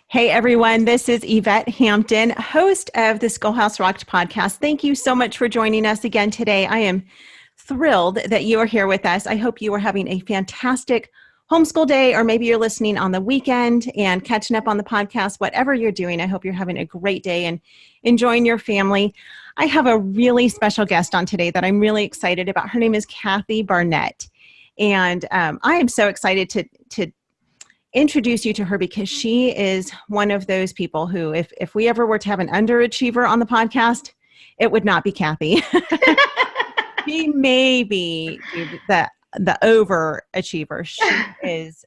Hey everyone, this is Yvette Hampton, host of the Schoolhouse Rocked podcast. Thank you so much for joining us again today. I am thrilled that you are here with us. I hope you are having a fantastic homeschool day, or maybe you're listening on the weekend and catching up on the podcast. Whatever you're doing, I hope you're having a great day and enjoying your family. I have a really special guest on today that I'm really excited about. Her name is Kathy Barnette, and I am so excited to introduce you to her because she is one of those people who, if we ever were to have an underachiever on the podcast, it would not be Kathy. She may be the overachiever. She is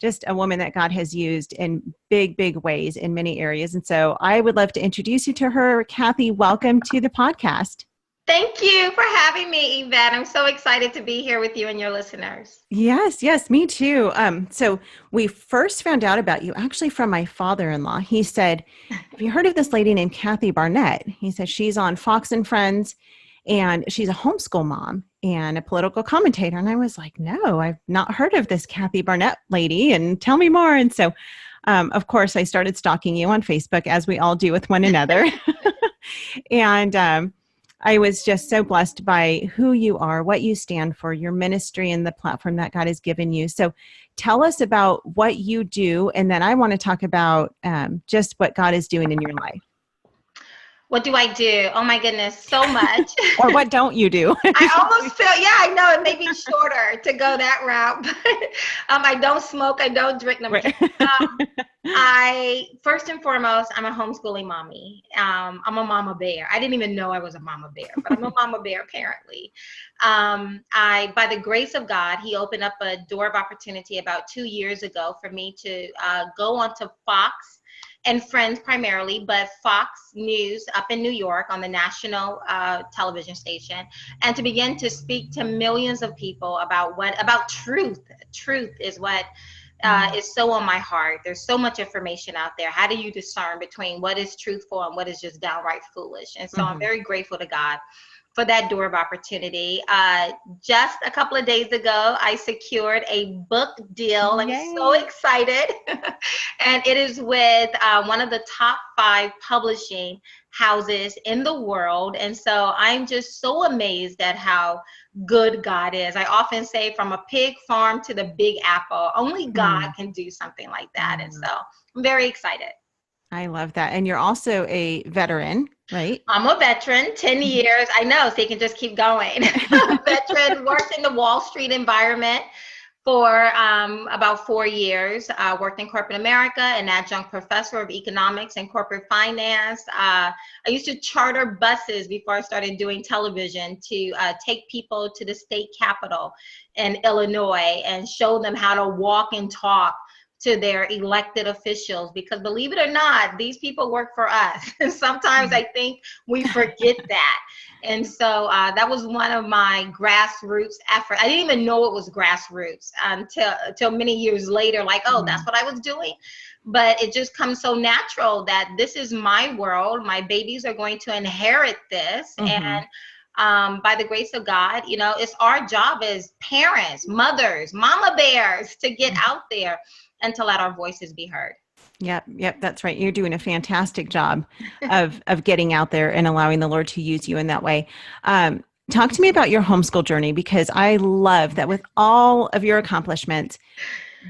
just a woman that God has used in big, big ways in many areas. And so I would love to introduce you to her. Kathy, welcome to the podcast. Thank you for having me, Yvette. I'm so excited to be here with you and your listeners. Yes, me too. So we first found out about you actually from my father-in-law. He said, have you heard of this lady named Kathy Barnette? He said, she's on Fox and Friends, and she's a homeschool mom and a political commentator. And I was like, no, I've not heard of this Kathy Barnette lady, and tell me more. And so, of course, I started stalking you on Facebook, as we all do with one another. And I was just so blessed by who you are, what you stand for, your ministry, and the platform that God has given you. So tell us about what you do, and then I want to talk about just what God is doing in your life. What do I do? Oh my goodness, so much. Or what don't you do? I almost feel, I know it may be shorter to go that route, but I don't smoke, I don't drink. No, first and foremost, I'm a homeschooling mommy. I'm a mama bear. I didn't even know I was a mama bear, but I'm a mama bear apparently. By the grace of God, he opened up a door of opportunity about 2 years ago for me to go onto Fox and Friends primarily, but Fox News up in New York on the national television station, and to begin to speak to millions of people about truth. Truth is what is so on my heart. There's so much information out there. How do you discern between what is truthful and what is just downright foolish? And so I'm very grateful to God for that door of opportunity. Just a couple of days ago, I secured a book deal. I'm so excited. And it is with one of the top 5 publishing houses in the world. And so I'm just so amazed at how good God is. I often say, from a pig farm to the big apple, only God can do something like that. And so I'm very excited. I love that. And you're also a veteran, right? I'm a veteran, 10 years. I know, so you can just keep going. Veteran, worked in the Wall Street environment for about 4 years. Worked in corporate America, an adjunct professor of economics and corporate finance. I used to charter buses before I started doing television to take people to the state capitol in Illinois and show them how to walk and talk to their elected officials, because believe it or not, these people work for us. And sometimes I think we forget that. And so that was one of my grassroots efforts. I didn't even know it was grassroots until many years later, like, oh, that's what I was doing. But it just comes so natural that this is my world. My babies are going to inherit this. And by the grace of God, it's our job as parents, mothers, mama bears to get out there and to let our voices be heard. Yep, that's right. You're doing a fantastic job of getting out there and allowing the Lord to use you in that way. Talk to me about your homeschool journey, because I love that with all of your accomplishments,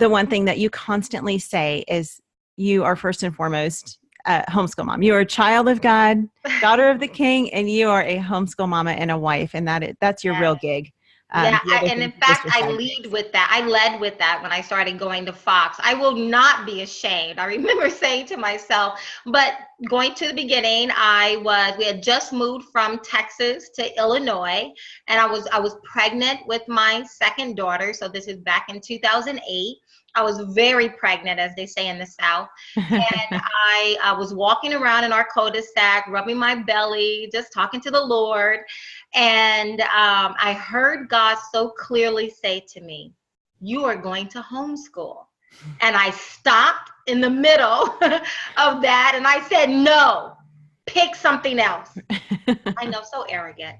the one thing that you constantly say is you are first and foremost a homeschool mom. You are a child of God, daughter of the King, and you are a homeschool mama and a wife, and that's your real gig. And in fact, I led with that when I started going to Fox. I will not be ashamed. I remember saying to myself, but going to the beginning, we had just moved from Texas to Illinois, and I was pregnant with my second daughter. So this is back in 2008. I was very pregnant, as they say in the South. And I was walking around in our cul-de-sac, rubbing my belly, just talking to the Lord. And I heard God so clearly say to me, you are going to homeschool. And I stopped in the middle of that. And I said, no, pick something else. I know, so arrogant.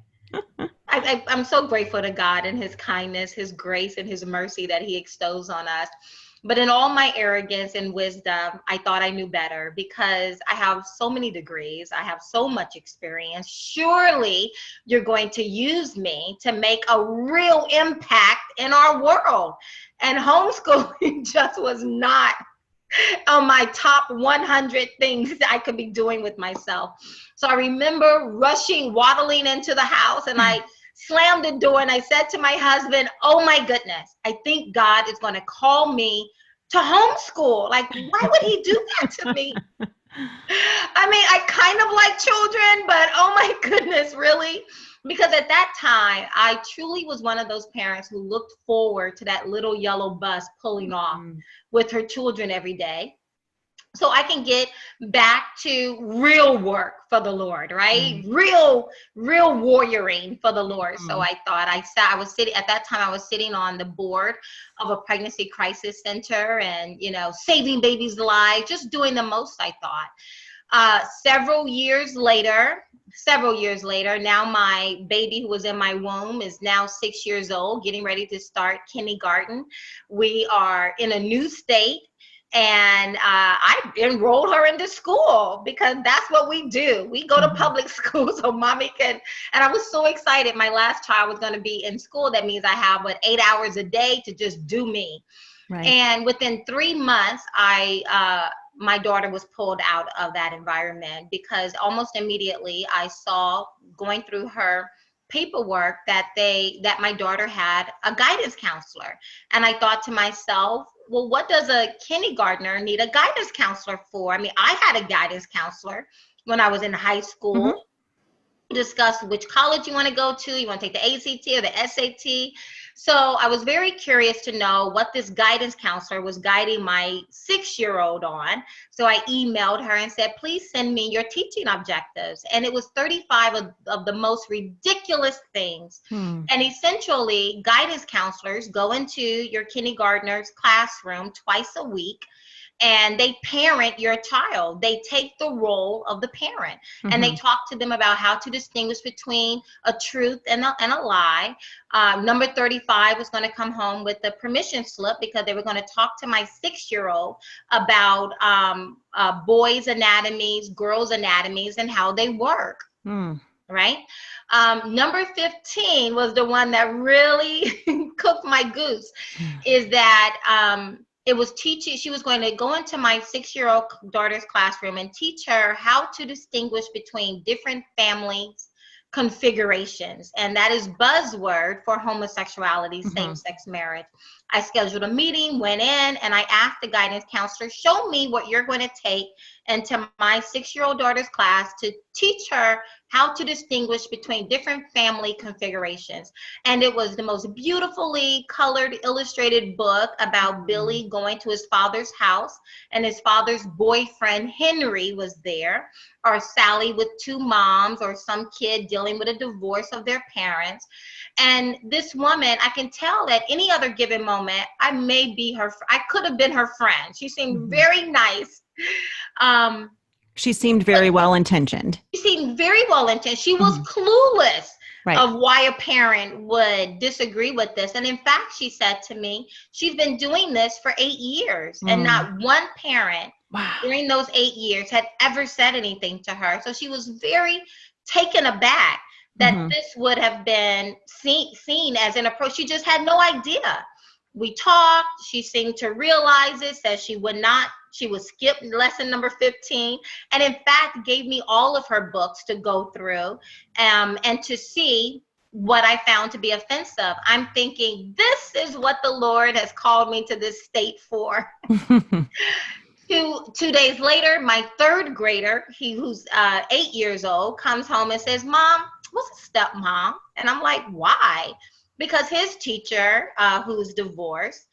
I'm so grateful to God and his kindness, his grace, and his mercy that he bestows on us. But in all my arrogance and wisdom, I thought I knew better because I have so many degrees. I have so much experience. Surely you're going to use me to make a real impact in our world. And homeschooling just was not on my top 100 things that I could be doing with myself. So I remember waddling into the house, and I slammed the door and I said to my husband, oh my goodness, I think God is going to call me to homeschool. Like, why would he do that to me? I mean, I kind of like children, but oh my goodness, really? Because at that time, I truly was one of those parents who looked forward to that little yellow bus pulling off with her children every day, so I can get back to real work for the Lord, right? Real warrioring for the Lord. So I thought I was sitting on the board of a pregnancy crisis center and, saving babies' lives, just doing the most, I thought. Several years later, now my baby who was in my womb is now 6 years old, getting ready to start kindergarten. We are in a new state. And I enrolled her into school because that's what we do. We go to public school so mommy can, and I was so excited. My last child was going to be in school. That means I have 8 hours a day to just do me. Right. And within 3 months, my daughter was pulled out of that environment because almost immediately I saw, going through her paperwork, that my daughter had a guidance counselor. And I thought to myself, well, what does a kindergartner need a guidance counselor for? I mean, I had a guidance counselor when I was in high school. Discuss which college you want to go to. You want to take the ACT or the SAT. So I was very curious to know what this guidance counselor was guiding my 6-year-old on. So I emailed her and said, please send me your teaching objectives. And it was 35 of the most ridiculous things. And essentially, guidance counselors go into your kindergartner's classroom twice a week, and they parent your child. They take the role of the parent, and they talk to them about how to distinguish between a truth and a lie. Number 35 was going to come home with the permission slip because they were going to talk to my 6-year-old about boys' anatomies, girls' anatomies, and how they work. Right? Number 15 was the one that really cooked my goose, is that she was going to go into my 6-year-old daughter's classroom and teach her how to distinguish between different families configurations. And that is buzzword for homosexuality, same-sex marriage. I scheduled a meeting, went in, and I asked the guidance counselor, show me what you're going to take into my 6-year-old daughter's class to teach her how to distinguish between different family configurations. And it was the most beautifully colored, illustrated book about Billy going to his father's house, and his father's boyfriend, Henry, was there, or Sally with 2 moms, or some kid dealing with a divorce of their parents. And this woman, I can tell at any other given moment, I could have been her friend. She seemed very nice. She seemed very well-intentioned. She was clueless of why a parent would disagree with this. And in fact, she said to me, she's been doing this for 8 years, and not one parent during those 8 years had ever said anything to her. So she was very taken aback that this would have been seen as an approach. She just had no idea. We talked. She seemed to realize it, said she would skip lesson number 15, and in fact gave me all of her books to go through and to see what I found to be offensive. I'm thinking, this is what the Lord has called me to this state for. 2 days later, my 3rd grader, who's 8 years old, comes home and says, Mom, what's a stepmom? And I'm like, why? Because his teacher, who's divorced,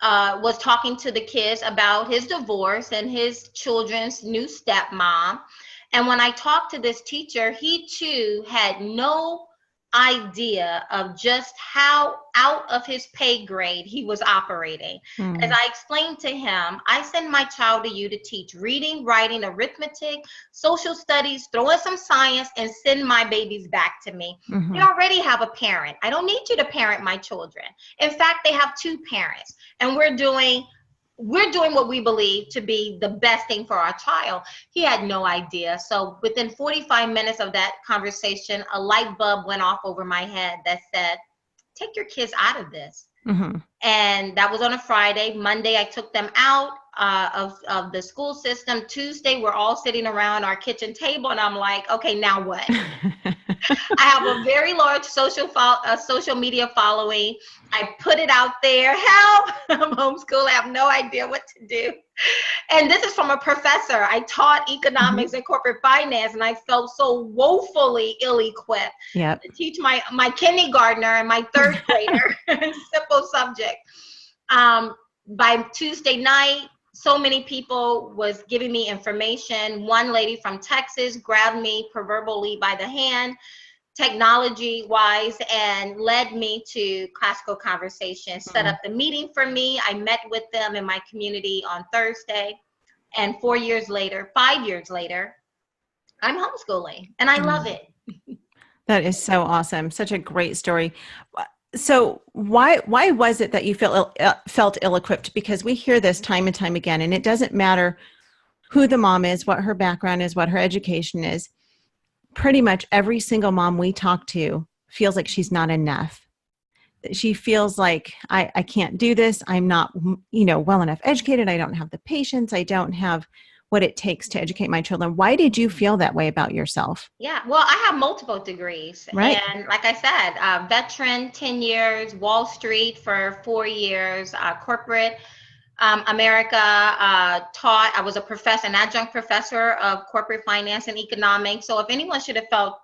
was talking to the kids about his divorce and his children's new stepmom. And when I talked to this teacher, he too had no idea of just how out of his pay grade he was operating. As I explained to him, I send my child to you to teach reading, writing, arithmetic, social studies, throw in some science, and send my babies back to me. They already have a parent. I don't need you to parent my children. In fact, they have two parents, and we're doing what we believe to be the best thing for our child. He had no idea. So within 45 minutes of that conversation, a light bulb went off over my head that said, take your kids out of this. And that was on a Friday. Monday, I took them out of the school system. Tuesday, we're all sitting around our kitchen table, and I'm like, okay, now what? I have a very large social media following. I put it out there. Help! I'm homeschooling. I have no idea what to do. And this is from a professor. I taught economics and corporate finance, and I felt so woefully ill-equipped to teach my kindergartner and my third grader simple subject. By Tuesday night, so many people was giving me information. One lady from Texas grabbed me proverbially by the hand, technology wise, and led me to Classical Conversations, set up the meeting for me. I met with them in my community on Thursday, and 5 years later, I'm homeschooling, and I love it. That is so awesome. Such a great story. So why was it that you felt ill-equipped? Because we hear this time and time again, and it doesn't matter who the mom is, what her background is, what her education is. Pretty much every single mom we talk to feels like she's not enough. She feels like, I can't do this. I'm not, well enough educated. I don't have the patience. I don't have what it takes to educate my children. Why did you feel that way about yourself? Yeah, well, I have multiple degrees. Right. And like I said, veteran, 10 years, Wall Street for 4 years, corporate America, taught. I was an adjunct professor of corporate finance and economics. So if anyone should have felt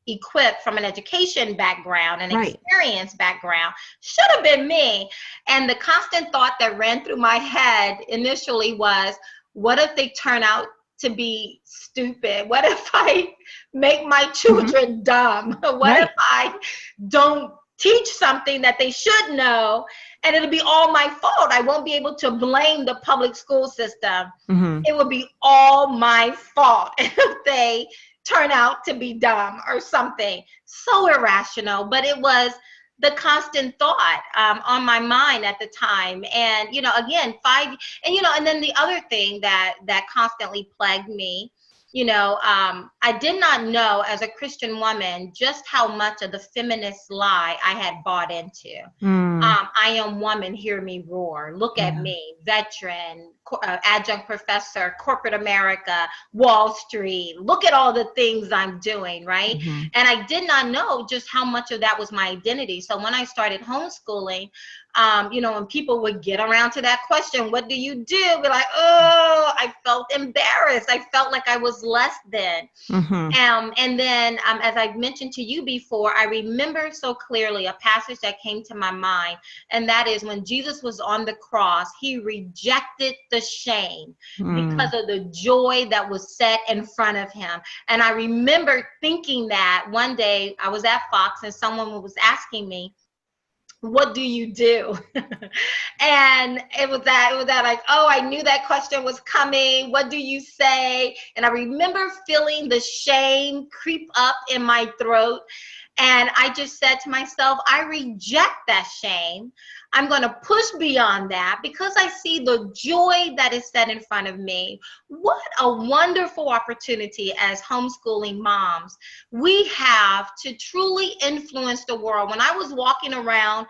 equipped from an education background and experience background, should have been me. And the constant thought that ran through my head initially was, what if they turn out to be stupid? What if I make my children dumb? What if I don't teach something that they should know, and it'll be all my fault? I won't be able to blame the public school system. It will be all my fault if they turn out to be dumb or something. So irrational, but it was the constant thought on my mind at the time. And, again, and then the other thing that constantly plagued me, I did not know as a Christian woman just how much of the feminist lie I had bought into. I am woman, hear me roar. Look at me, veteran, adjunct professor, corporate America, Wall Street. Look at all the things I'm doing, right? And I did not know just how much of that was my identity. So when I started homeschooling, when people would get around to that question, what do you do? Be like, oh, I felt embarrassed. I felt like I was less than. And then, as I mentioned to you before, I remember so clearly a passage that came to my mind, and that is when Jesus was on the cross, he rejected the shame because of the joy that was set in front of him. And I remember thinking that one day I was at Fox and someone was asking me, what do you do? And it was that like, oh, I knew that question was coming. What do you say? And I remember feeling the shame creep up in my throat. And I just said to myself, I reject that shame. I'm going to push beyond that because I see the joy that is set in front of me. What a wonderful opportunity as homeschooling moms we have to truly influence the world. When I was walking around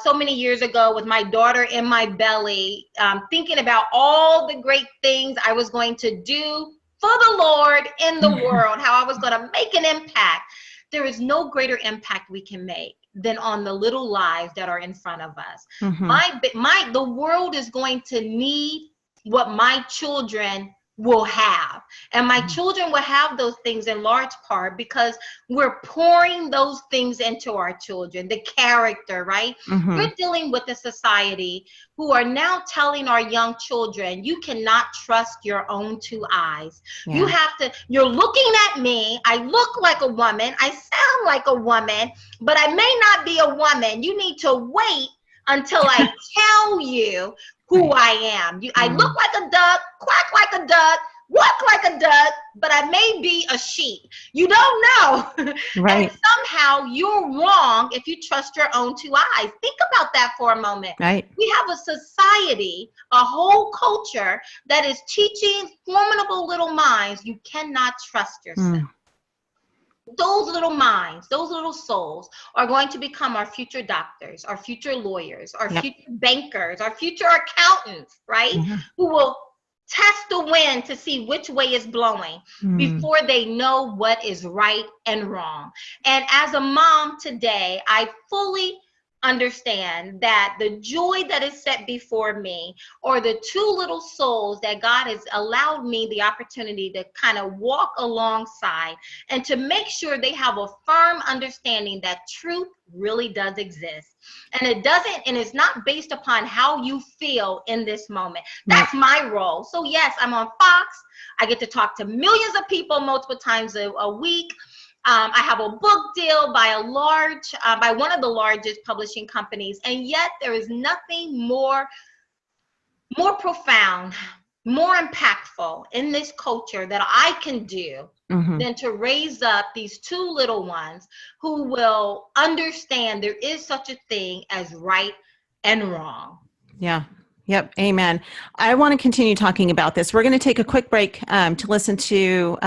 so many years ago with my daughter in my belly, thinking about all the great things I was going to do for the Lord in the world, how I was going to make an impact. There is no greater impact we can make than on the little lives that are in front of us. The world is going to need what my children will have. And my children will have those things in large part because we're pouring those things into our children, the character, right? We're dealing with a society who are now telling our young children, you cannot trust your own two eyes. Yeah. You have to, you're looking at me, I look like a woman, I sound like a woman, but I may not be a woman. You need to wait until I tell you who I am. I look like a duck, quack like a duck, walk like a duck, but I may be a sheep. You don't know. Right. And somehow you're wrong if you trust your own two eyes. Think about that for a moment. Right. We have a society, a whole culture that is teaching formidable little minds, you cannot trust yourself. Those little minds, those little souls are going to become our future doctors, our future lawyers, our future bankers, our future accountants, right? Who will test the wind to see which way is blowing before they know what is right and wrong. And as a mom today, I fully understand that the joy that is set before me, or the two little souls that God has allowed me the opportunity to kind of walk alongside and to make sure they have a firm understanding that truth really does exist. And it doesn't, and it's not based upon how you feel in this moment. That's my role. So yes, I'm on Fox. I get to talk to millions of people multiple times a week. I have a book deal by by one of the largest publishing companies, and yet there is nothing more profound, more impactful in this culture that I can do than to raise up these two little ones who will understand there is such a thing as right and wrong. Yeah. Yep. Amen. I want to continue talking about this. We're going to take a quick break to listen to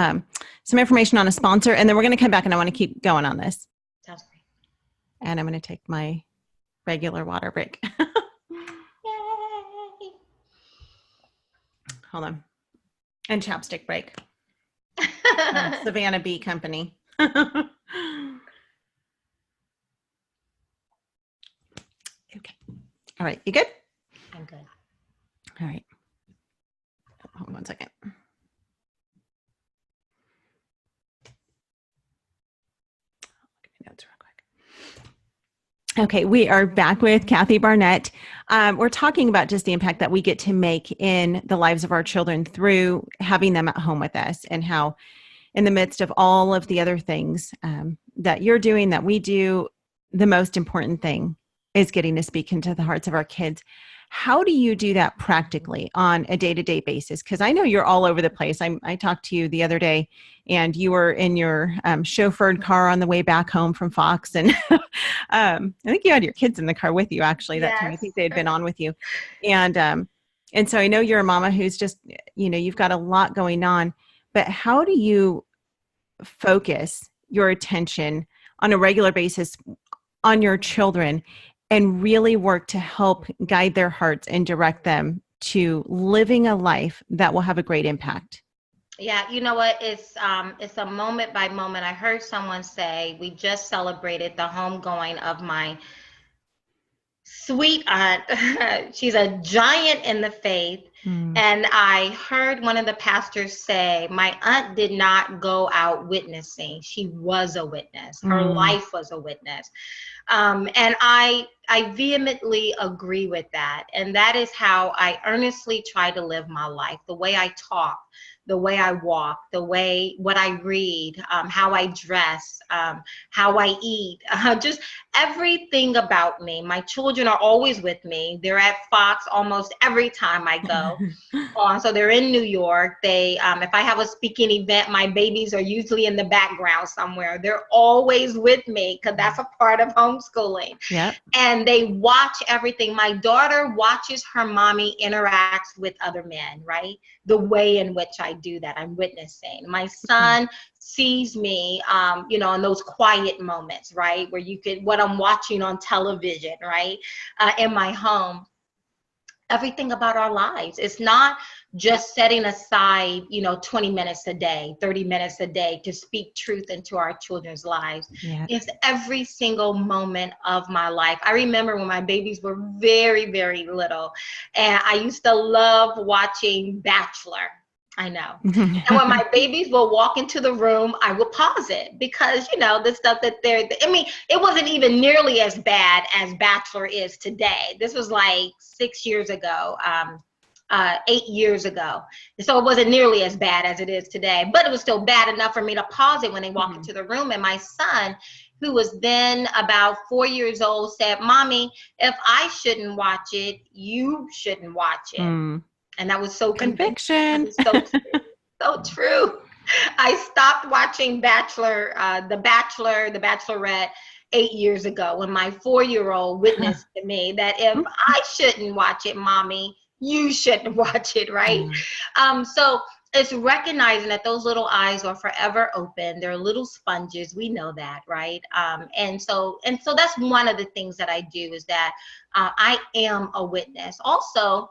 some information on a sponsor, and then we're going to come back and I want to keep going on this. Sounds great. And I'm going to take my regular water break. Yay. Hold on. And chapstick break. Savannah Bee Company. Okay. All right. You good? I'm good. All right. Hold on 1 second. Notes real quick. Okay, we are back with Kathy Barnette. We're talking about just the impact that we get to make in the lives of our children through having them at home with us, and how in the midst of all of the other things that you're doing, that we do, the most important thing is getting to speak into the hearts of our kids. How do you do that practically on a day-to-day basis? Because I know you're all over the place. I talked to you the other day, and you were in your chauffeured car on the way back home from Fox. And I think you had your kids in the car with you, actually, that time. I think they had been on with you. And so I know you're a mama who's just, you've got a lot going on. But how do you focus your attention on a regular basis on your children and really work to help guide their hearts and direct them to living a life that will have a great impact? Yeah, you know what? It's a moment by moment. I heard someone say, we just celebrated the homegoing of my sweet aunt. She's a giant in the faith. And I heard one of the pastors say, my aunt did not go out witnessing. She was a witness. Her life was a witness. And I vehemently agree with that. And that is how I earnestly try to live my life. The way I talk, the way I walk, what I read, how I dress, how I eat, just everything about me. My children are always with me. They're at Fox almost every time I go on. So they're in New York. They, if I have a speaking event, my babies are usually in the background somewhere. They're always with me because that's a part of homeschooling. Yep. And they watch everything. My daughter watches her mommy interacts with other men, right? The way in which I do that, I'm witnessing. My son sees me, in those quiet moments, right? Where what I'm watching on television, right? In my home. Everything about our lives. It's not just setting aside, 20 minutes a day, 30 minutes a day to speak truth into our children's lives. Yeah. It's every single moment of my life. I remember when my babies were very, very little, and I used to love watching Bachelor. I know. And when my babies will walk into the room, I will pause it because, the stuff that it wasn't even nearly as bad as Bachelor is today. This was like 6 years ago, 8 years ago. So it wasn't nearly as bad as it is today, but it was still bad enough for me to pause it when they walk into the room. And my son, who was then about 4 years old, said, "Mommy, if I shouldn't watch it, you shouldn't watch it." And that was so conviction. That was so true. So true. I stopped watching Bachelor, The Bachelor, The Bachelorette 8 years ago when my 4-year-old witnessed to me that if I shouldn't watch it, Mommy, you shouldn't watch it, right? So it's recognizing that those little eyes are forever open. They're little sponges. We know that, right? And so that's one of the things that I do is that I am a witness. Also,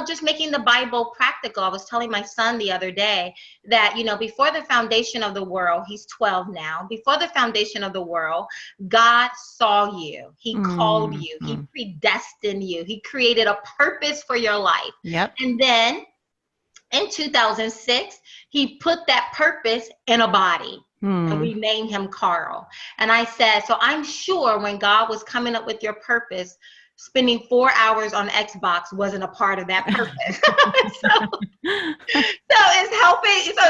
just making the Bible practical. I was telling my son the other day that, before the foundation of the world, he's 12 now, before the foundation of the world, God saw you. He called you. He predestined you. He created a purpose for your life. Yep. And then in 2006, he put that purpose in a body. And we named him Carl. And I said, so I'm sure when God was coming up with your purpose, spending 4 hours on Xbox wasn't a part of that purpose. so it's helping. So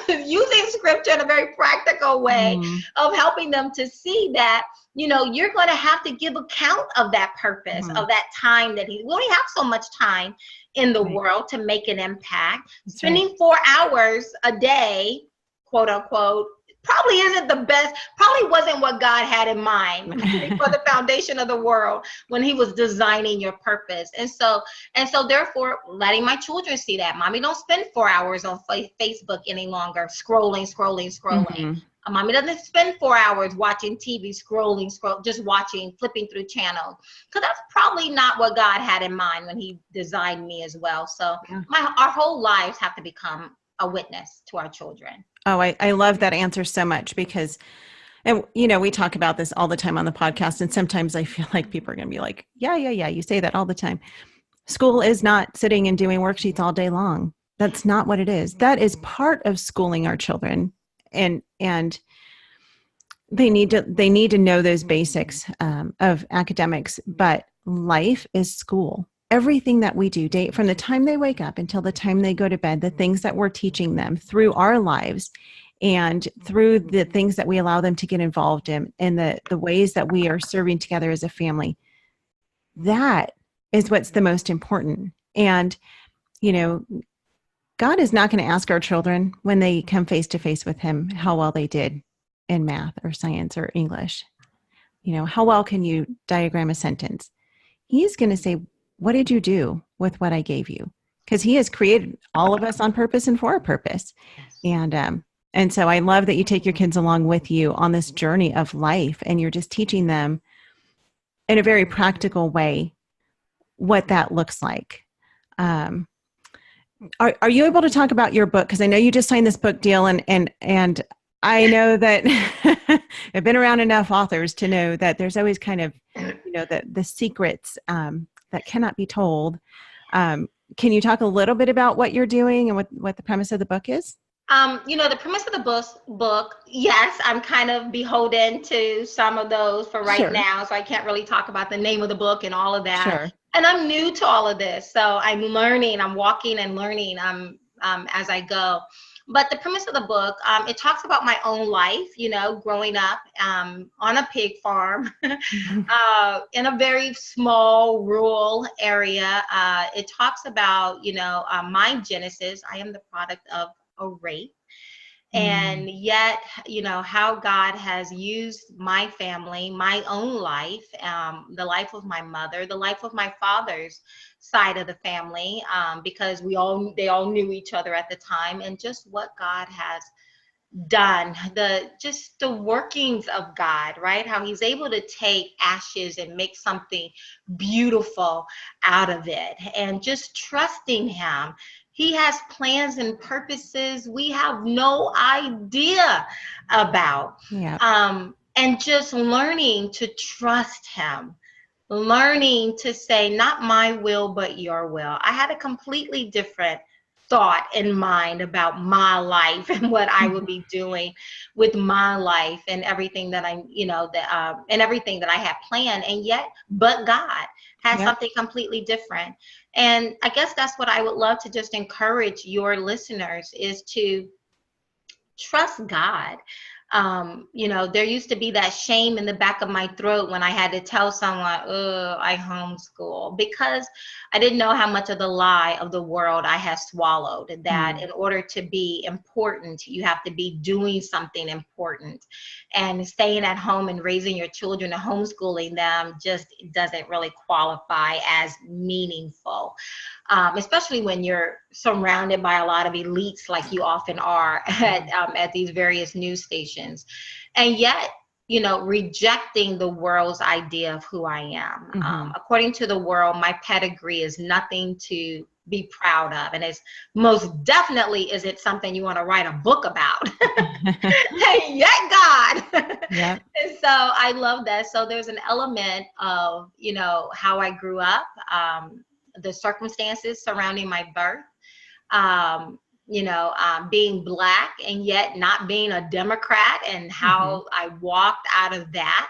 it's using scripture in a very practical way of helping them to see that, you're going to have to give account of that purpose, of that time that we only have so much time in the world to make an impact. That's spending 4 hours a day, quote unquote, probably isn't the best, probably wasn't what God had in mind for the foundation of the world when he was designing your purpose. And so therefore letting my children see that, Mommy, don't spend 4 hours on Facebook any longer, scrolling. Mommy doesn't spend 4 hours watching TV, just watching, flipping through channels. Because that's probably not what God had in mind when he designed me as well. So our whole lives have to become a witness to our children. Oh, I love that answer so much because, and we talk about this all the time on the podcast. And sometimes I feel like people are going to be like, yeah, you say that all the time. School is not sitting and doing worksheets all day long. That's not what it is. That is part of schooling our children. And they need to know those basics of academics, but life is school. Everything that we do, from the time they wake up until the time they go to bed, the things that we're teaching them through our lives and through the things that we allow them to get involved in and the ways that we are serving together as a family, that is what's the most important. And, God is not going to ask our children when they come face to face with him how well they did in math or science or English. How well can you diagram a sentence? He's going to say, what did you do with what I gave you? Because he has created all of us on purpose and for a purpose. And so I love that you take your kids along with you on this journey of life and you're just teaching them in a very practical way what that looks like. Are you able to talk about your book? Because I know you just signed this book deal and I know that I've been around enough authors to know that there's always kind of, the secrets that cannot be told. Can you talk a little bit about what you're doing and what the premise of the book is? The premise of the book, yes, I'm kind of beholden to some of those for right now, so I can't really talk about the name of the book and all of that. Sure. And I'm new to all of this, so I'm learning, I'm walking and learning as I go. But the premise of the book, it talks about my own life, growing up on a pig farm in a very small rural area. It talks about, my genesis. I am the product of a rape. And yet, how God has used my family, my own life, the life of my mother, the life of my father's side of the family, because they all knew each other at the time, and just what God has done, the workings of God, right? How he's able to take ashes and make something beautiful out of it, and just trusting him. He has plans and purposes we have no idea about. Yeah. And just learning to trust him, learning to say, not my will, but your will. I had a completely different thought in mind about my life and what I would be doing with my life and everything that and everything that I had planned. And yet, but God has Yep. something completely different. And I guess that's what I would love to just encourage your listeners is to trust God. There used to be that shame in the back of my throat when I had to tell someone, oh, I homeschool, because I didn't know how much of the lie of the world I had swallowed, that in order to be important, you have to be doing something important. And staying at home and raising your children and homeschooling them just doesn't really qualify as meaningful. Especially when you're surrounded by a lot of elites like you often are at these various news stations. And yet, rejecting the world's idea of who I am. According to the world, my pedigree is nothing to be proud of. And it's most definitely isn't something you want to write a book about. And yet God. Yep. And so I love that. So there's an element of, how I grew up, the circumstances surrounding my birth, being Black and yet not being a Democrat, and how I walked out of that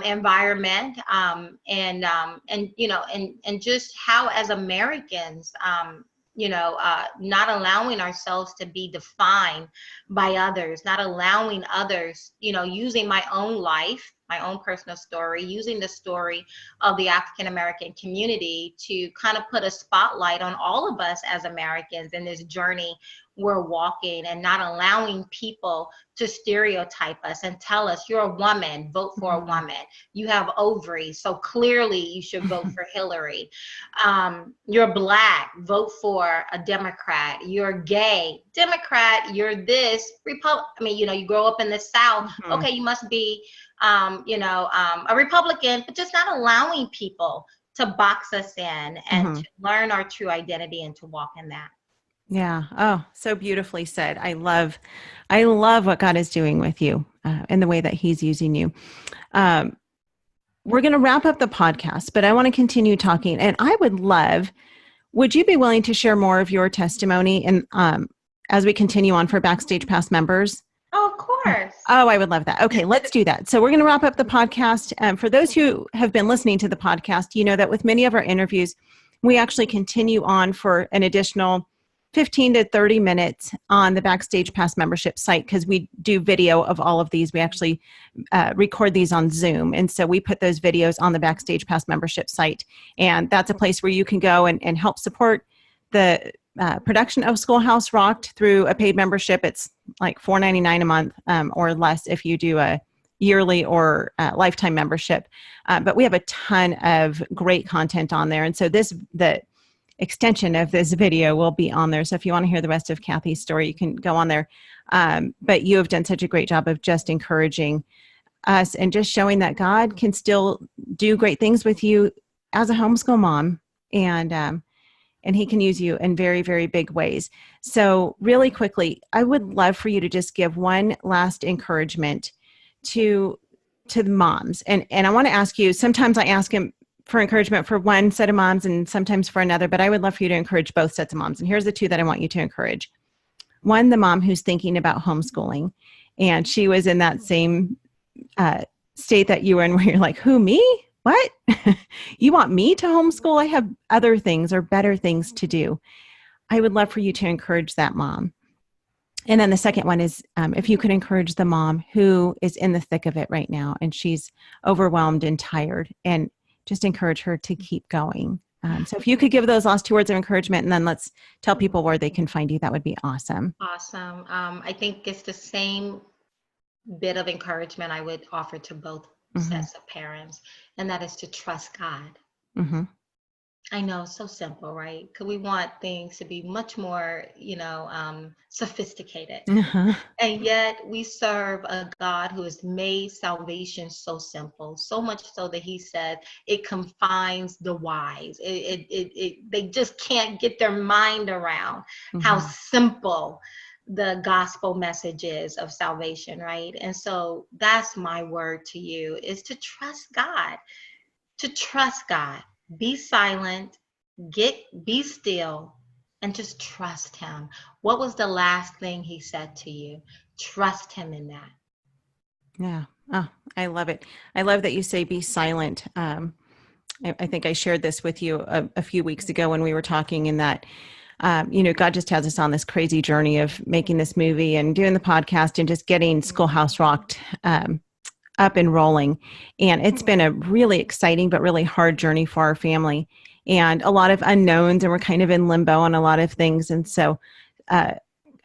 environment, and just how as Americans, not allowing ourselves to be defined by others, not allowing others, using my own life, my own personal story, using the story of the African American community to kind of put a spotlight on all of us as Americans in this journey we're walking, and not allowing people to stereotype us and tell us, you're a woman, vote for a woman. You have ovaries, so clearly you should vote for Hillary. You're Black, vote for a Democrat. You're gay, Democrat. You're this, Republican. You grow up in the South. Okay, you must be, a Republican, but just not allowing people to box us in and to learn our true identity and to walk in that. Yeah. Oh, so beautifully said. I love what God is doing with you and the way that He's using you. We're going to wrap up the podcast, but I want to continue talking. And I would you be willing to share more of your testimony and as we continue on for Backstage Pass members? Oh, of course. Oh, I would love that. Okay, let's do that. So we're going to wrap up the podcast. For those who have been listening to the podcast, you know that with many of our interviews, we actually continue on for an additional 15 to 30 minutes on the Backstage Pass membership site, because we do video of all of these. We actually record these on Zoom. And so we put those videos on the Backstage Pass membership site. And that's a place where you can go and help support the production of Schoolhouse Rocked through a paid membership. It's like $4.99 a month or less if you do a yearly or lifetime membership. But we have a ton of great content on there. And so the extension of this video will be on there. So if you want to hear the rest of Kathy's story, you can go on there. But you have done such a great job of just encouraging us and just showing that God can still do great things with you as a homeschool mom. And He can use you in very, very big ways. So really quickly, I would love for you to just give one last encouragement to the moms. And I want to ask you, sometimes I ask him for encouragement for one set of moms and sometimes for another, but I would love for you to encourage both sets of moms. And here's the two that I want you to encourage. One, the mom who's thinking about homeschooling, and she was in that same state that you were in, where you're like, who, me? What? You want me to homeschool? I have other things or better things to do. I would love for you to encourage that mom. And then the second one is if you could encourage the mom who is in the thick of it right now and she's overwhelmed and tired, and just encourage her to keep going. So if you could give those last two words of encouragement, and then let's tell people where they can find you, that would be awesome. Awesome. I think it's the same bit of encouragement I would offer to both sets of parents, and that is to trust God. I know, so simple, right? Because we want things to be much more, sophisticated. And yet we serve a God who has made salvation so simple, so much so that He said it confines the wise. They just can't get their mind around how simple the gospel message is of salvation, right? And so that's my word to you, is to trust God, to trust God. Be silent, be still, and just trust him. What was the last thing he said to you? Trust him in that. Yeah. Oh, I love it. I love that you say be silent. I think I shared this with you a few weeks ago when we were talking in that, God just has us on this crazy journey of making this movie and doing the podcast and just getting Schoolhouse Rocked up and rolling. And it's been a really exciting but really hard journey for our family and a lot of unknowns, and we're kind of in limbo on a lot of things. And so a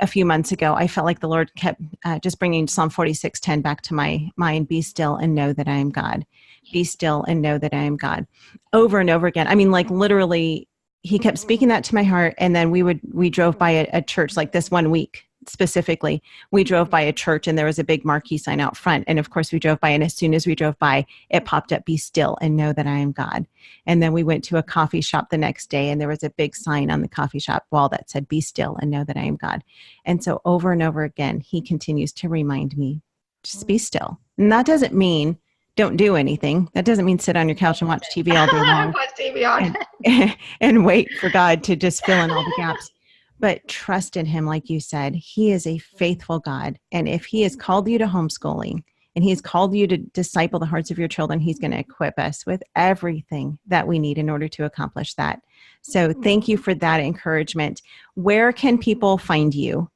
few months ago, I felt like the Lord kept just bringing Psalm 46:10 back to my mind. Be still and know that I am God. Be still and know that I am God. Over and over again. I mean, like literally, he kept speaking that to my heart. And then we drove by a church like this one week specifically. We drove by a church and there was a big marquee sign out front. And of course we drove by, and as soon as we drove by, it popped up, be still and know that I am God. And then we went to a coffee shop the next day and there was a big sign on the coffee shop wall that said, be still and know that I am God. And so over and over again, he continues to remind me, just be still. And that doesn't mean don't do anything. That doesn't mean sit on your couch and watch TV all day long. Watch TV all day. And wait for God to just fill in all the gaps. But trust in him, like you said. He is a faithful God. And if he has called you to homeschooling and he has called you to disciple the hearts of your children, he's going to equip us with everything that we need in order to accomplish that. So thank you for that encouragement. Where can people find you?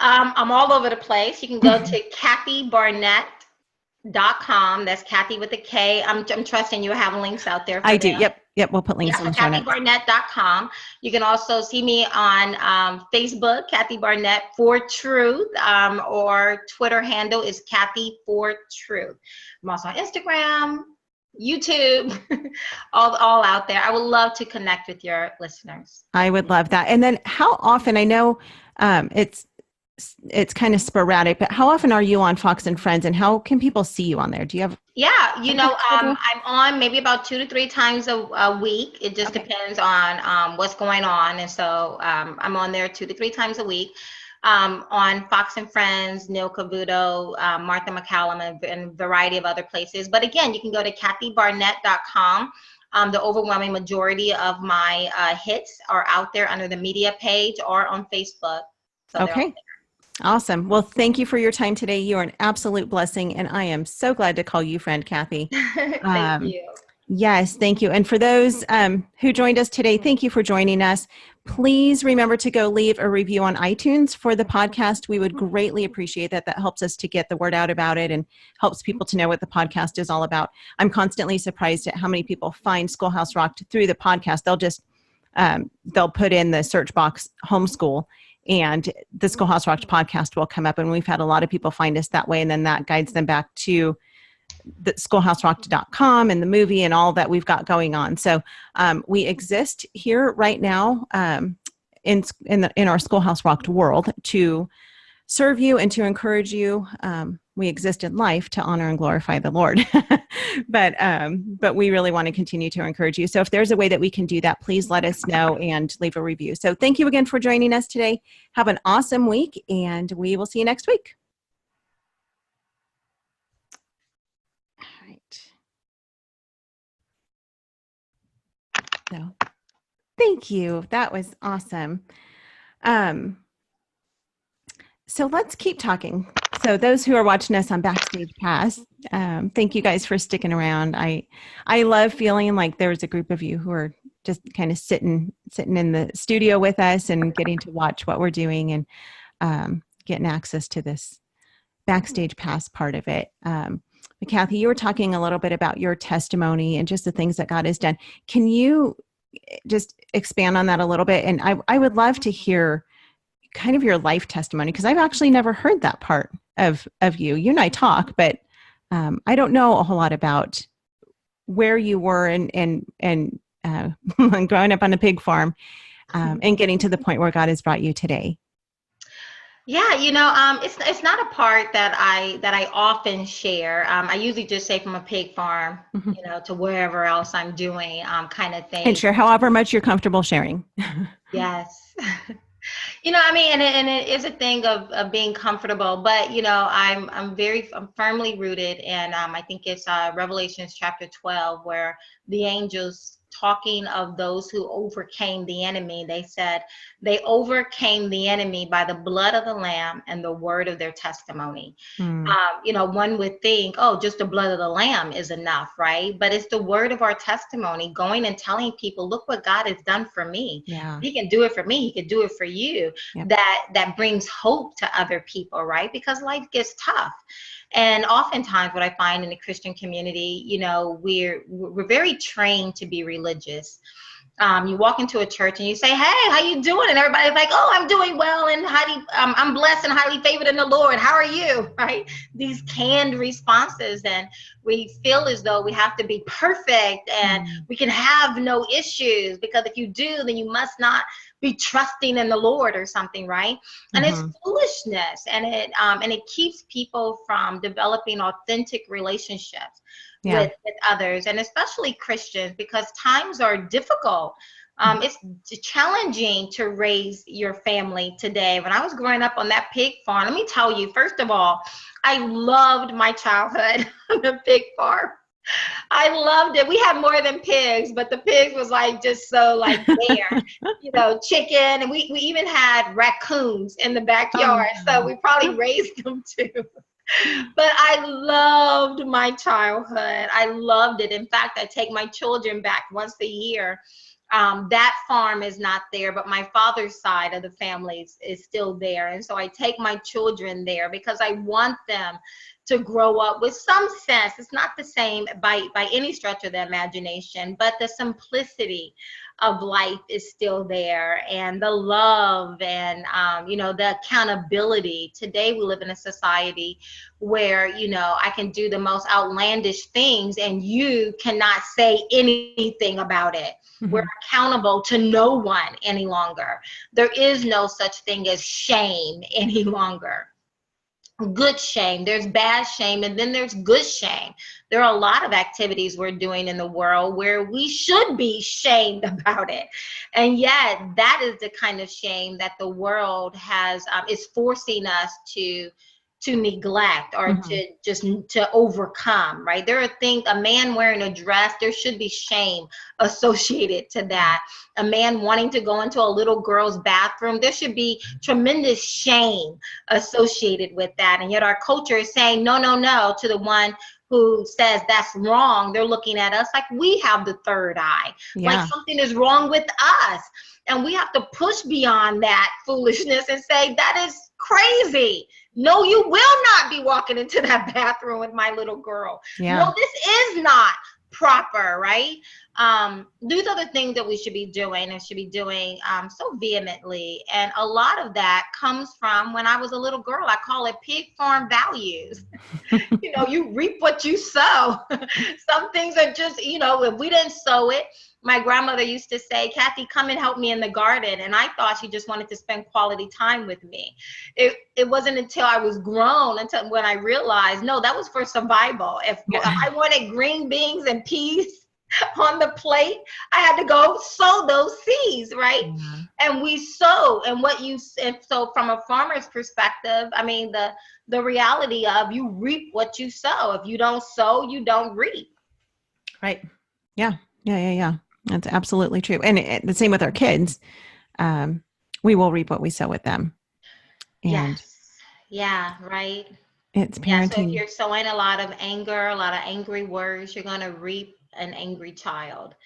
I'm all over the place. You can go to KathyBarnette.com. That's Kathy with a K. I'm trusting you have links out there for I do. them. Yep. We'll put links in the show notes. KathyBarnette.com. You can also see me on Facebook, Kathy Barnette for Truth, or Twitter handle is Kathy for Truth. I'm also on Instagram, YouTube, all out there. I would love to connect with your listeners. I would love that. And then how often, I know it's kind of sporadic, but how often are you on Fox and Friends and how can people see you on there? Do you have? Yeah, I'm on maybe about 2 to 3 times a week. It just depends on what's going on. And so I'm on there 2 to 3 times a week on Fox and Friends, Neil Cavuto, Martha MacCallum, and a variety of other places. But again, you can go to KathyBarnette.com. The overwhelming majority of my hits are out there under the media page or on Facebook. So okay. Awesome. Well, thank you for your time today. You are an absolute blessing, and I am so glad to call you friend, Kathy. Thank you. Yes, thank you. And for those who joined us today, thank you for joining us. Please remember to go leave a review on iTunes for the podcast. We would greatly appreciate that. That helps us to get the word out about it and helps people to know what the podcast is all about. I'm constantly surprised at how many people find Schoolhouse Rocked through the podcast. They'll just, they'll put in the search box homeschool, and the Schoolhouse Rocked podcast will come up. And we've had a lot of people find us that way. And then that guides them back to the schoolhouserocked.com and the movie and all that we've got going on. So we exist here right now in our Schoolhouse Rocked world to serve you and to encourage you. We exist in life to honor and glorify the Lord, but we really want to continue to encourage you. So if there's a way that we can do that, please let us know and leave a review. So thank you again for joining us today. Have an awesome week, and we will see you next week. All right. So thank you. That was awesome. So let's keep talking. So those who are watching us on Backstage Pass, thank you guys for sticking around. I love feeling like there's a group of you who are just kind of sitting in the studio with us and getting to watch what we're doing and getting access to this Backstage Pass part of it. But Kathy, you were talking a little bit about your testimony and just the things that God has done. Can you just expand on that a little bit? And I would love to hear kind of your life testimony, because I've actually never heard that part of you. You and I talk, but I don't know a whole lot about where you were and growing up on a pig farm and getting to the point where God has brought you today. Yeah, it's not a part that I often share. I usually just say from a pig farm, to wherever else I'm doing, kind of thing. And share however much you're comfortable sharing. Yes. And it is a thing of being comfortable, but I'm firmly rooted, and I think it's Revelations chapter 12 where the angels talking of those who overcame the enemy. They said they overcame the enemy by the blood of the Lamb and the word of their testimony. One would think, oh, just the blood of the Lamb is enough, right? But it's the word of our testimony, going and telling people, look what God has done for me. Yeah. He can do it for me. He can do it for you. Yep. That brings hope to other people, right? Because life gets tough. And oftentimes what I find in the Christian community, we're very trained to be religious. You walk into a church and you say, hey, how you doing? And everybody's like, oh, I'm doing well. And I'm blessed and highly favored in the Lord. How are you? Right? These canned responses. And we feel as though we have to be perfect and we can have no issues, because if you do, then you must not be trusting in the Lord or something, right? And it's foolishness, and it keeps people from developing authentic relationships with others, and especially Christians, because times are difficult. It's challenging to raise your family today. When I was growing up on that pig farm, let me tell you, first of all, I loved my childhood on the pig farm. I loved it. We had more than pigs, but the pigs was just so there, chicken. And we even had raccoons in the backyard. So we probably raised them too. But I loved my childhood. I loved it. In fact, I take my children back once a year. That farm is not there, but my father's side of the family is still there. And so I take my children there because I want them to grow up with some sense. It's not the same by any stretch of the imagination, but the simplicity of life is still there, and the love and, the accountability. Today we live in a society where, I can do the most outlandish things and you cannot say anything about it. We're accountable to no one any longer. There is no such thing as shame any longer. Good shame, there's bad shame, and then there's good shame. There are a lot of activities we're doing in the world where we should be shamed about it, and yet that is the kind of shame that the world is forcing us to neglect or to overcome, right? There are things, a man wearing a dress, there should be shame associated to that. A man wanting to go into a little girl's bathroom, there should be tremendous shame associated with that. And yet our culture is saying, no, to the one who says that's wrong. They're looking at us like we have the third eye, like something is wrong with us. And we have to push beyond that foolishness and say, that is crazy. No, you will not be walking into that bathroom with my little girl. No, this is not proper, right? These are the things that we should be doing and should be doing so vehemently. And a lot of that comes from when I was a little girl. I call it pig farm values. You reap what you sow. Some things are just, if we didn't sow it. My grandmother used to say, Kathy, come and help me in the garden. And I thought she just wanted to spend quality time with me. It wasn't until I was grown, until when I realized, no, that was for survival. If I wanted green beans and peas on the plate, I had to go sow those seeds, right? And we sow. And so from a farmer's perspective, I mean, the reality of you reap what you sow. If you don't sow, you don't reap. Right. Yeah. That's absolutely true. And the same with our kids. We will reap what we sow with them. And yes. Yeah, right. It's parenting. Yeah, so if you're sowing a lot of anger, a lot of angry words, you're going to reap an angry child.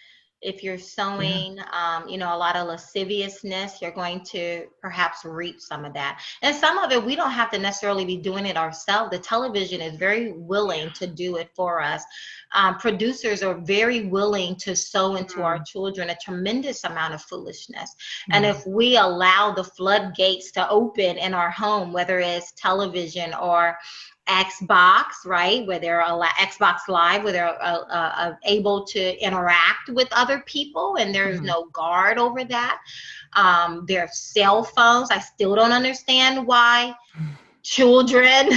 If you're sowing, a lot of lasciviousness, you're going to perhaps reap some of that. And some of it, we don't have to necessarily be doing it ourselves. The television is very willing to do it for us. Producers are very willing to sow into our children a tremendous amount of foolishness. And if we allow the floodgates to open in our home, whether it's television or Xbox, right, where they're Xbox Live, where they're able to interact with other people, and there's no guard over that. Their cell phones. I still don't understand why children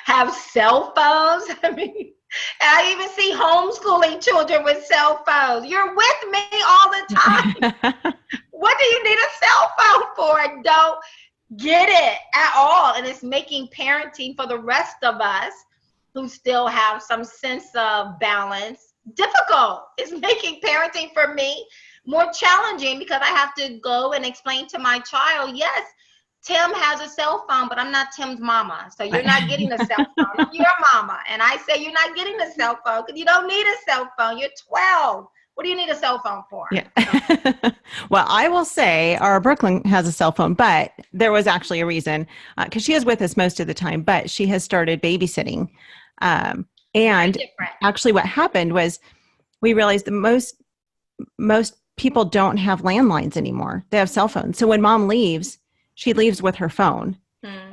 have cell phones. I mean, I even see homeschooling children with cell phones. You're with me all the time. What do you need a cell phone for? I don't get it at all. And it's making parenting for the rest of us who still have some sense of balance difficult. It's making parenting for me more challenging because I have to go and explain to my child, yes, Tim has a cell phone, but I'm not Tim's mama. So you're not getting a cell phone. I'm your mama. And I say you're not getting a cell phone because you don't need a cell phone. You're 12. What do you need a cell phone for? Yeah. Well, I will say our Brooklyn has a cell phone, but there was actually a reason because she is with us most of the time, but she has started babysitting. And actually what happened was we realized that most people don't have landlines anymore. They have cell phones. So when mom leaves, she leaves with her phone.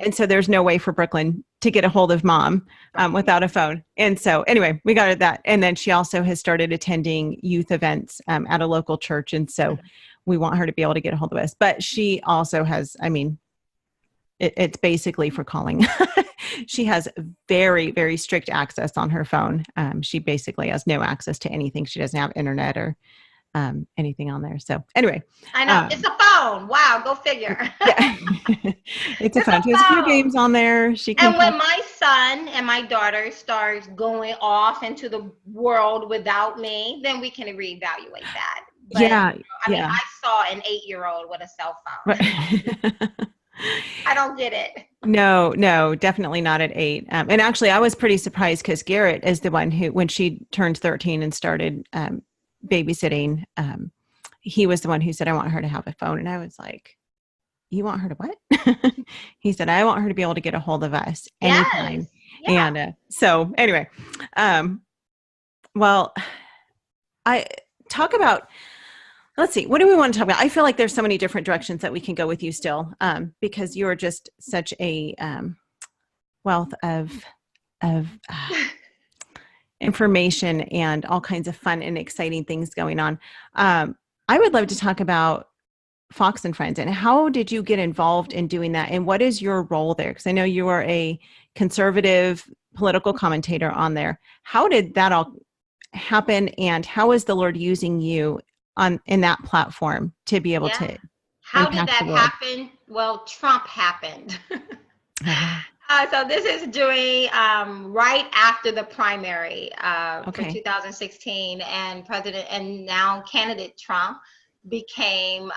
And so there's no way for Brooklyn to get a hold of mom without a phone. And so anyway, we got at that. And then she also has started attending youth events at a local church. And so we want her to be able to get a hold of us. But she also has, I mean, it's basically for calling. She has very, very strict access on her phone. She basically has no access to anything. She doesn't have internet or anything on there. So anyway. I know. It's a phone. Wow. Go figure. Yeah. It's a phone. She has a few games on there. She can. And when my son and my daughter starts going off into the world without me, then we can reevaluate that. But, yeah. I mean, I saw an 8-year-old with a cell phone. Right. I don't get it. No, definitely not at 8. And actually, I was pretty surprised because Garrett is the one who, when she turned 13 and started babysitting, he was the one who said, I want her to have a phone. And I was like, you want her to what? He said, I want her to be able to get a hold of us anytime. Yes. Yeah. And so anyway, well, I talk about, let's see, what do we want to talk about? I feel like there's so many different directions that we can go with you still, because you are just such a wealth of information and all kinds of fun and exciting things going on. I would love to talk about Fox and Friends and how did you get involved in doing that? And what is your role there? Because I know you are a conservative political commentator on there. How did that all happen? And how is the Lord using you in that platform to be able to How did that happen? Well, Trump happened. So this is during right after the primary for 2016, and President and now candidate Trump became,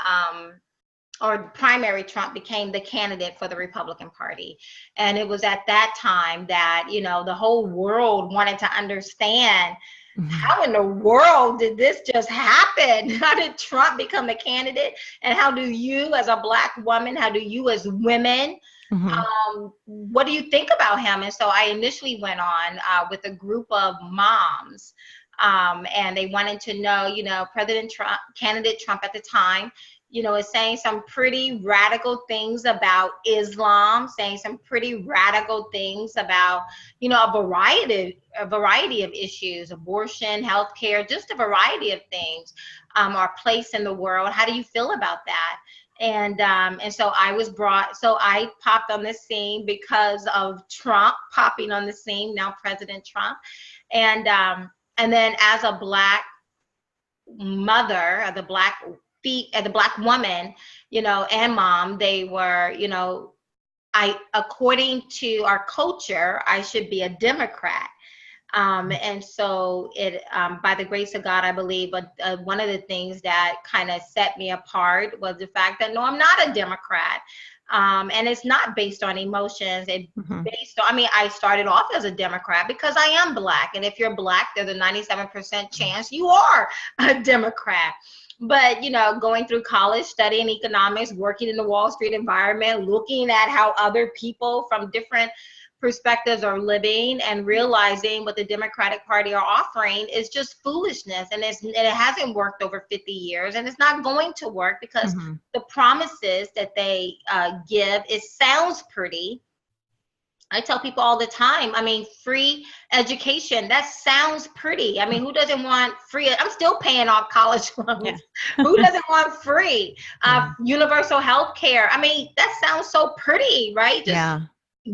or primary Trump became the candidate for the Republican Party. And it was at that time that, you know, the whole world wanted to understand, how in the world did this just happen? How did Trump become the candidate? And how do you as a Black woman, how do you as women, what do you think about him? And so I initially went on with a group of moms, and they wanted to know, you know, President Trump, candidate Trump at the time, you know, is saying some pretty radical things about Islam, saying some pretty radical things about, you know, a variety of issues, abortion, healthcare, just a variety of things, our place in the world. How do you feel about that? And so I popped on the scene because of Trump popping on the scene, now President Trump. And then as a Black mother, the Black woman, you know, and mom, they were, you know, according to our culture, I should be a Democrat. And so by the grace of God, I believe, but one of the things that kind of set me apart was the fact that, no, I'm not a Democrat. And it's not based on emotions. It's based on, I mean, I started off as a Democrat because I am Black. And if you're Black, there's a 97% chance you are a Democrat. But, you know, going through college, studying economics, working in the Wall Street environment, looking at how other people from different perspectives are living and realizing what the Democratic Party are offering is just foolishness. And it hasn't worked over 50 years, and it's not going to work because the promises that they give, it sounds pretty. I tell people all the time, I mean, free education, that sounds pretty. I mean, who doesn't want free? I'm still paying off college loans. Yeah. Who doesn't want free? Universal health care. I mean, that sounds so pretty, right? Just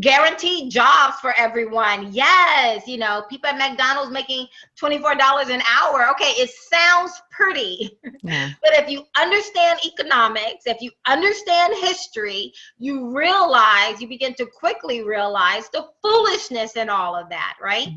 guaranteed jobs for everyone. Yes, you know, people at McDonald's making $24 an hour. Okay, it sounds pretty. Yeah. But if you understand economics, if you understand history, you begin to quickly realize the foolishness in all of that, right?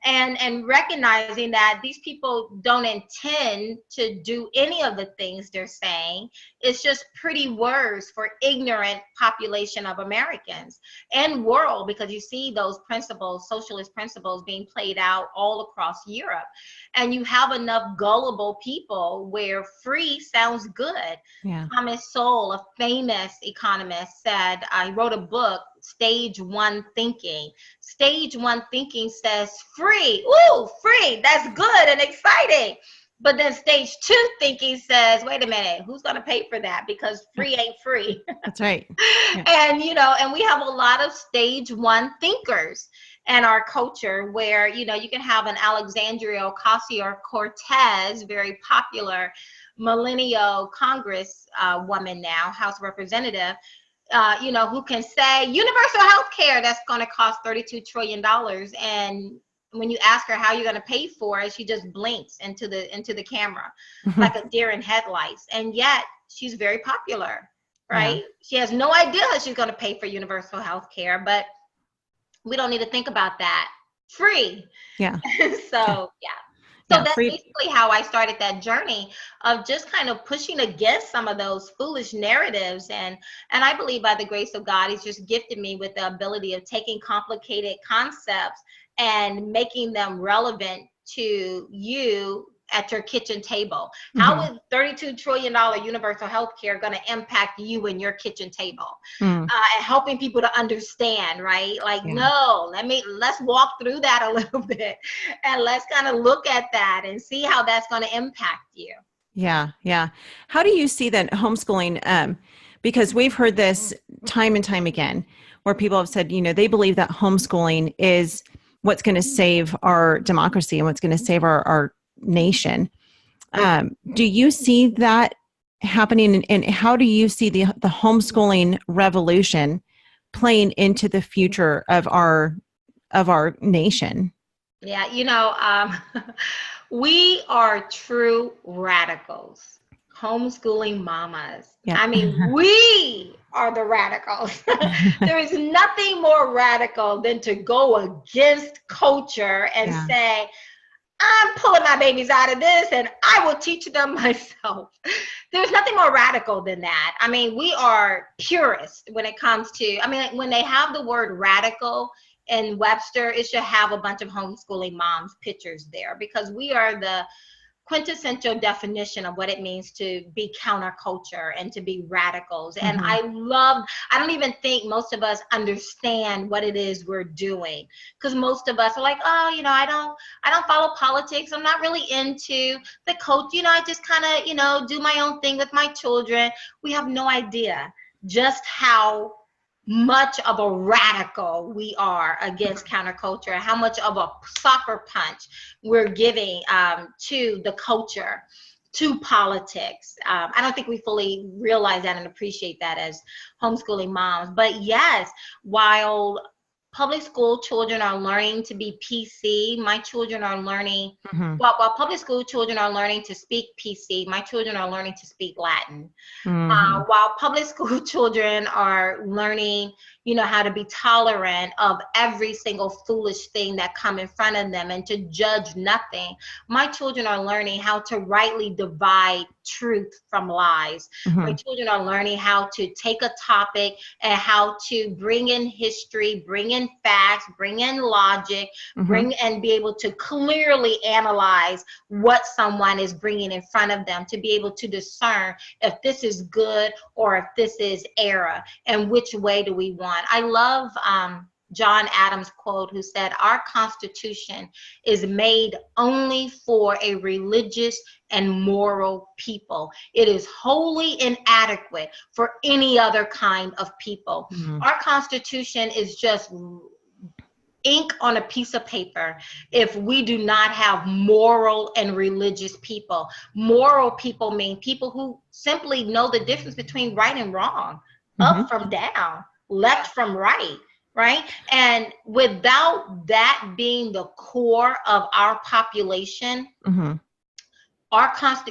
and recognizing that these people don't intend to do any of the things they're saying. It's just pretty words for ignorant population of Americans and world, because you see those principles, socialist principles, being played out all across Europe. And you have enough gullible people where free sounds good. Yeah. Thomas Sowell, a famous economist, said, he wrote a book, Stage One Thinking. Stage One Thinking says free. Ooh, free. That's good and exciting. But then Stage Two Thinking says, wait a minute, who's going to pay for that? Because free ain't free. That's right. Yeah. And, and we have a lot of Stage One thinkers in our culture where, you can have an Alexandria Ocasio-Cortez, very popular millennial Congress woman now, House Representative, who can say universal health care that's going to cost $32 trillion. And when you ask her how you're going to pay for it, she just blinks into the camera like a deer in headlights. And yet she's very popular, right? Yeah. She has no idea that she's going to pay for universal health care, but we don't need to think about that. Free. Yeah. So, yeah. So that's basically how I started that journey of just kind of pushing against some of those foolish narratives. And I believe by the grace of God, he's just gifted me with the ability of taking complicated concepts and making them relevant to you at your kitchen table. Mm-hmm. How is $32 trillion universal health care going to impact you and your kitchen table? And helping people to understand, right? Like, no, let's walk through that a little bit and let's kind of look at that and see how that's going to impact you. Yeah. Yeah. How do you see that homeschooling? Because we've heard this time and time again, where people have said, they believe that homeschooling is what's going to save our democracy and what's going to save our nation. Do you see that happening, and how do you see the homeschooling revolution playing into the future of our nation? Yeah, we are true radicals, homeschooling mamas. Yeah. I mean, we are the radicals. There is nothing more radical than to go against culture and say, I'm pulling my babies out of this and I will teach them myself. There's nothing more radical than that. I mean, we are purists when it comes to, when they have the word radical in Webster, it should have a bunch of homeschooling moms pictures there, because we are the quintessential definition of what it means to be counterculture and to be radicals. And I don't even think most of us understand what it is we're doing, because most of us are like, oh, I don't follow politics. I'm not really into the culture. I just kind of, do my own thing with my children. We have no idea just how much of a radical we are against counterculture, how much of a soccer punch we're giving to the culture, to politics. I don't think we fully realize that and appreciate that as homeschooling moms. But yes, while public school children are learning to be PC, my children are learning, while public school children are learning to speak PC, my children are learning to speak Latin. While public school children are learning, how to be tolerant of every single foolish thing that come in front of them and to judge nothing, my children are learning how to rightly divide truth from lies. My children are learning how to take a topic and how to bring in history, bring in facts, bring in logic, and be able to clearly analyze what someone is bringing in front of them, to be able to discern if this is good or if this is error, and which way do we want. I love John Adams' quote, who said, our Constitution is made only for a religious and moral people. It is wholly inadequate for any other kind of people. Our Constitution is just ink on a piece of paper if we do not have moral and religious people. Moral people mean people who simply know the difference between right and wrong, up from down, left from right. Right? And without that being the core of our population,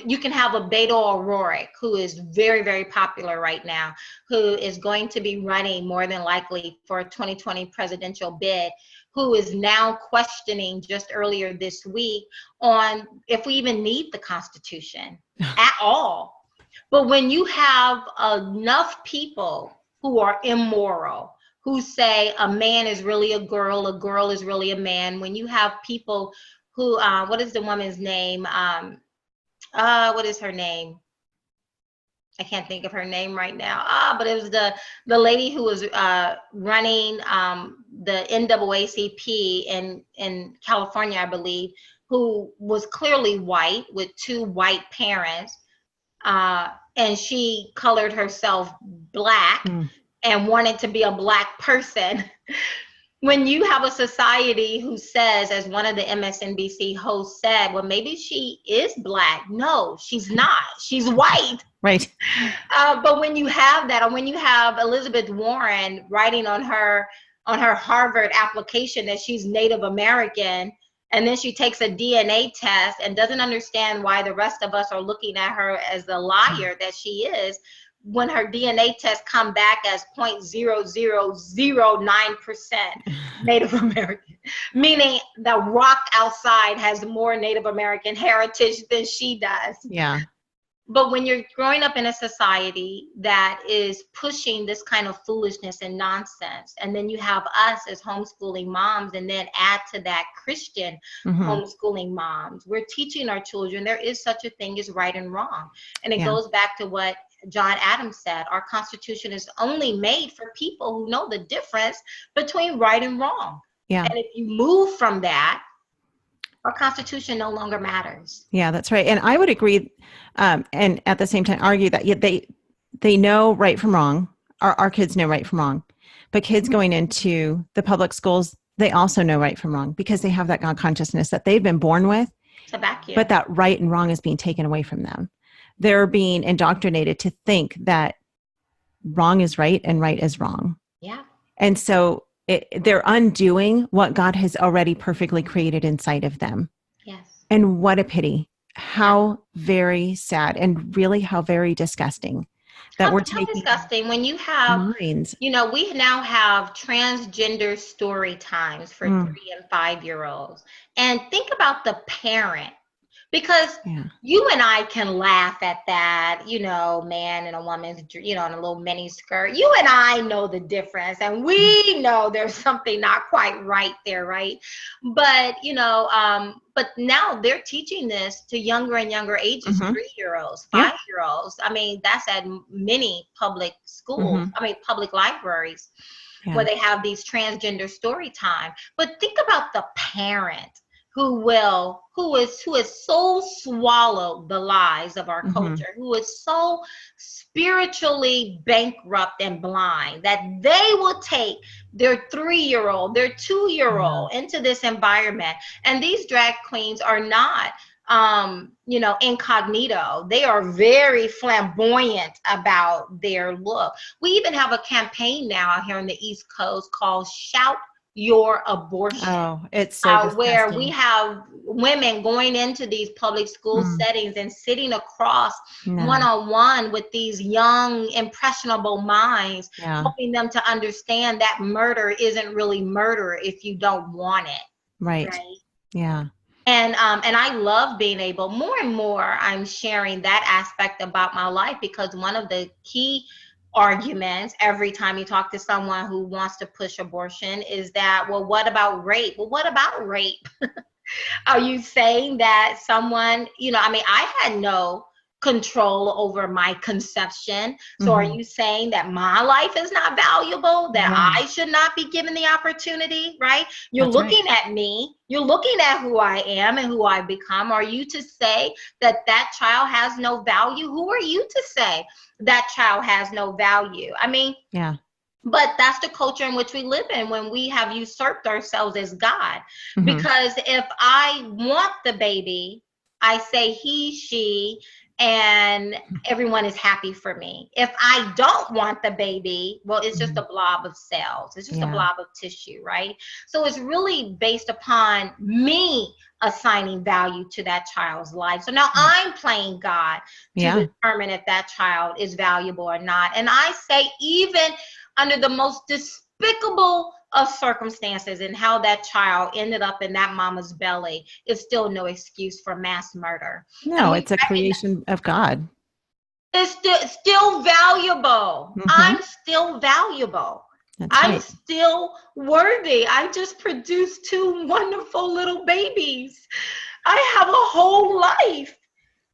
you can have a Beto O'Rourke, who is very, very popular right now, who is going to be running more than likely for a 2020 presidential bid, who is now questioning just earlier this week on if we even need the Constitution at all. But when you have enough people who are immoral, who say a man is really a girl is really a man, when you have people who, what is the woman's name? What is her name? I can't think of her name right now. But it was the lady who was running the NAACP in California, I believe, who was clearly white with 2 white parents, and she colored herself black and wanted to be a black person. When you have a society who says, as one of the MSNBC hosts said, well, maybe she is black. No, she's not. She's white. Right. But when you have that, or when you have Elizabeth Warren writing on her Harvard application that she's Native American, and then she takes a DNA test and doesn't understand why the rest of us are looking at her as the liar that she is, when her DNA tests come back as 0.0009% Native American, meaning the rock outside has more Native American heritage than she does. Yeah. But when you're growing up in a society that is pushing this kind of foolishness and nonsense, and then you have us as homeschooling moms, and then add to that Christian homeschooling moms, we're teaching our children there is such a thing as right and wrong. And it goes back to what John Adams said, our Constitution is only made for people who know the difference between right and wrong. Yeah. And if you move from that, our Constitution no longer matters. Yeah, that's right. And I would agree, and at the same time argue that they know right from wrong. Our kids know right from wrong. But kids going into the public schools, they also know right from wrong because they have that God consciousness that they've been born with. It's a vacuum. But that right and wrong is being taken away from them. They're being indoctrinated to think that wrong is right and right is wrong. Yeah. And so they're undoing what God has already perfectly created inside of them. Yes. And what a pity. How very sad, and really how very disgusting that we're taking. Disgusting when you have minds. You know, we now have transgender story times for 3 and 5-year-olds. And think about the parent. Because you and I can laugh at that, you know, man and a woman's, you know, in a little mini skirt. You and I know the difference, and we know there's something not quite right there, right? But, you know, but now they're teaching this to younger and younger ages, 3-year-olds, 5-year-olds. I mean, that's at many public schools, public libraries, where they have these transgender story time. But think about the parent who has so swallowed the lies of our culture, who is so spiritually bankrupt and blind that they will take their 3-year-old, their 2-year-old into this environment. And these drag queens are not, you know, incognito. They are very flamboyant about their look. We even have a campaign now out here on the East Coast called Shout Your Abortion. Oh, it's so where we have women going into these public school settings and sitting across one-on-one with these young, impressionable minds, helping them to understand that murder isn't really murder if you don't want it. Right. Yeah. And I love being able, more and more, I'm sharing that aspect about my life, because one of the key arguments every time you talk to someone who wants to push abortion is that, well, what about rape? Well, what about rape? Are you saying that someone, you know, I mean, I had no control over my conception. So are you saying that my life is not valuable, that I should not be given the opportunity, right? You're looking at me, you're looking at who I am and who I've become. Are you to say that that child has no value? Who are you to say that child has no value? I mean, but that's the culture in which we live in, when we have usurped ourselves as God. Because if I want the baby, I say he, she, and everyone is happy for me. If I don't want the baby, well, it's just a blob of cells. It's just a blob of tissue, right? So it's really based upon me assigning value to that child's life. So now I'm playing God to determine if that child is valuable or not. And I say, even under the most despicable of circumstances and how that child ended up in that mama's belly, is still no excuse for mass murder. No, it's a creation of God. It's still valuable. I'm still valuable. I'm still worthy. I just produced 2 wonderful little babies. I have a whole life.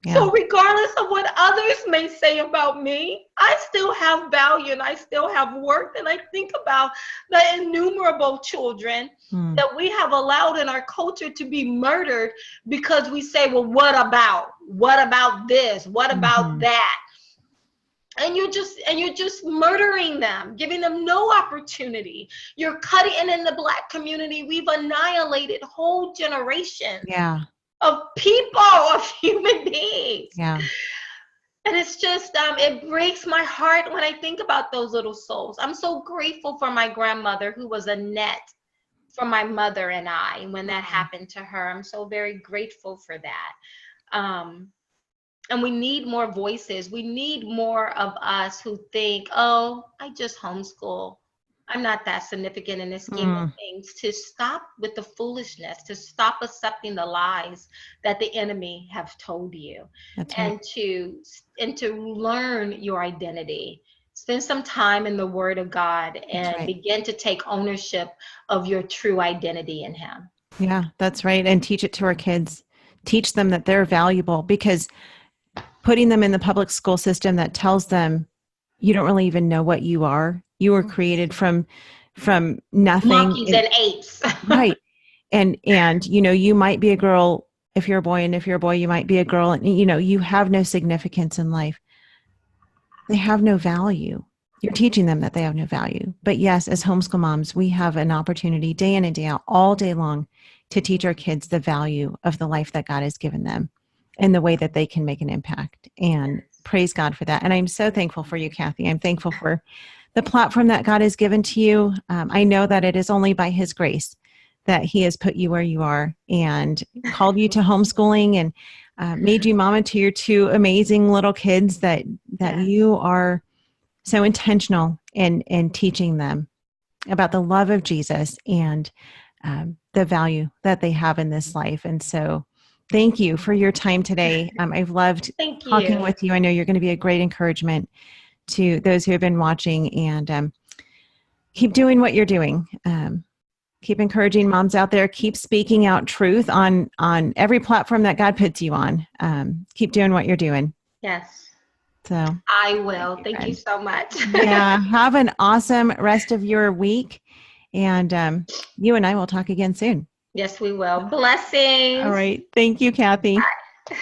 Yeah. So regardless of what others may say about me, I still have value and I still have worth. And I think about the innumerable children that we have allowed in our culture to be murdered because we say, well, what about this? What about that? And you're just murdering them, giving them no opportunity. You're cutting, and in the Black community, we've annihilated whole generations of people, of human beings. Yeah. And it's just, it breaks my heart when I think about those little souls. I'm so grateful for my grandmother, who was a net for my mother and I when that happened to her. I'm so very grateful for that. And we need more voices. We need more of us who think, oh, I just homeschool. I'm not that significant in this scheme of things, to stop with the foolishness, to stop accepting the lies that the enemy have told you. That's right. And to learn your identity. Spend some time in the Word of God and begin to take ownership of your true identity in Him. Yeah, that's right. And teach it to our kids. Teach them that they're valuable, because putting them in the public school system that tells them you don't really even know what you are. You were created from nothing. Monkeys and apes. Right. And you might be a girl if you're a boy, and if you're a boy, you might be a girl, and you have no significance in life. They have no value. You're teaching them that they have no value. But yes, as homeschool moms, we have an opportunity day in and day out, all day long, to teach our kids the value of the life that God has given them and the way that they can make an impact. And praise God for that. And I'm so thankful for you, Kathy. I'm thankful for the platform that God has given to you. I know that it is only by His grace that He has put you where you are and called you to homeschooling and made you mama to your 2 amazing little kids, that you are so intentional in teaching them about the love of Jesus and the value that they have in this life. And so thank you for your time today. I've loved talking with you. I know you're going to be a great encouragement to those who have been watching, and keep doing what you're doing. Keep encouraging moms out there. Keep speaking out truth on every platform that God puts you on. Keep doing what you're doing. Yes. So I will. Thank you so much. Yeah. Have an awesome rest of your week. And you and I will talk again soon. Yes, we will. Blessings. All right. Thank you, Kathy. Bye.